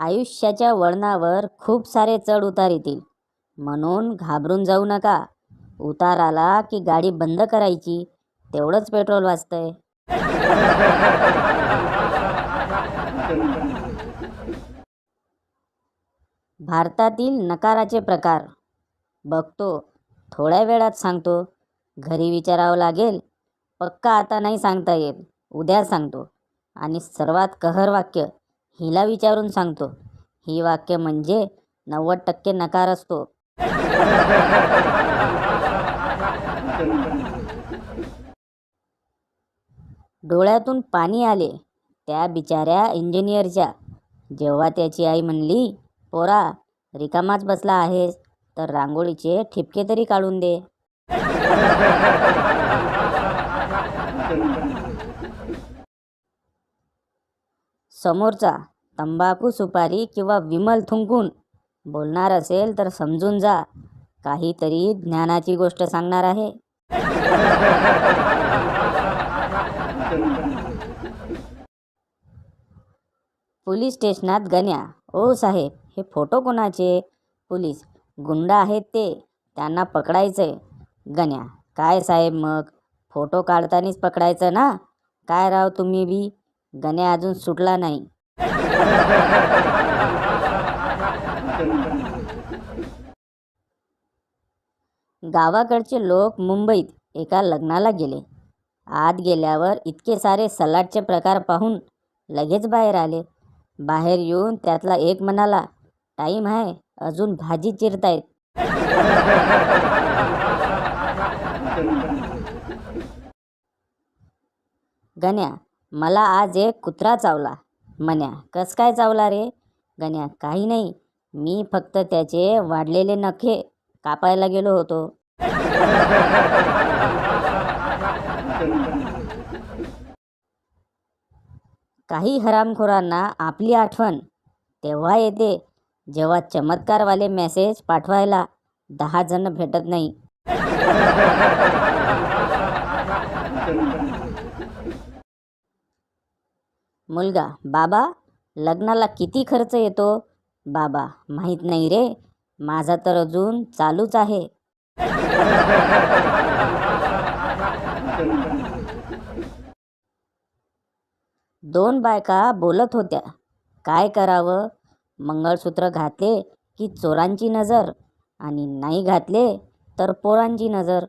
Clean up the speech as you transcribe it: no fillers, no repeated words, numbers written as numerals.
आयुष्याच्या वळणावर खूप सारे चढ उतार येतील, म्हणून घाबरून जाऊ नका. उतार आला की गाडी बंद करायची, तेवढंच पेट्रोल वाचतंय. भारतातील नकाराचे प्रकार बघतो, थोड्या वेळात सांगतो. घरी विचारावं लागेल. पक्का आता नाही सांगता येत, उद्या सांगतो. आणि सर्वात कहर वाक्य हिला विचारून सांगतो. ही वाक्य म्हणजे 90% नकार असतो. डोळ्यातून पाणी आले त्या बिचाऱ्या इंजिनियरच्या, जेव्हा त्याची आई म्हणली, पोरा रिकामाच बसला आहेस तर रांगोळीचे ठिपके तरी काढून दे. समोरचा तंबाखू सुपारी किंवा विमल थुंकून बोलणार असेल तर समजून जा, काहीतरी ज्ञानाची गोष्ट सांगणार आहे. पोलीस स्टेशनात गण्या, ओ साहेब हे फोटो कोणाचे? पोलीस, गुंड आहेत ते, त्यांना पकडायचंय. गण्या, काय साहेब मग फोटो काढतानीच पकडायचं ना? काय राव तुम्ही बी. गण्या अजून सुटला नाही. गावाकडचे लोक मुंबईत एका लग्नाला गेले. आत गेल्यावर इतके सारे सलाडचे प्रकार पाहून लगेच बाहेर आले. बाहेर येऊन त्यातला एक म्हणाला, टाईम आहे, अजून भाजी चिरतायत. गण्या, मला आज एक कुत्रा चावला. म्हण्या, कस काय चावला रे? गण्या, काही नाही, मी फक्त त्याचे वाढलेले नखे कापायला गेलो होतो. काही हरामखोरांना आपली आठवण तेव्हा येते जेव्हा चमत्कारवाले मेसेज पाठवायला 10 जण भेटत नाही. मुलगा, बाबा लग्नाला किती खर्च येतो? बाबा, माहीत नाही रे, माझा तर अजून चालूच आहे. दोन बायका बोलत होत्या, काय करावं? मंगळसूत्र घातले की चोरांची नजर, आणि नाही घातले तर पोरांची नजर.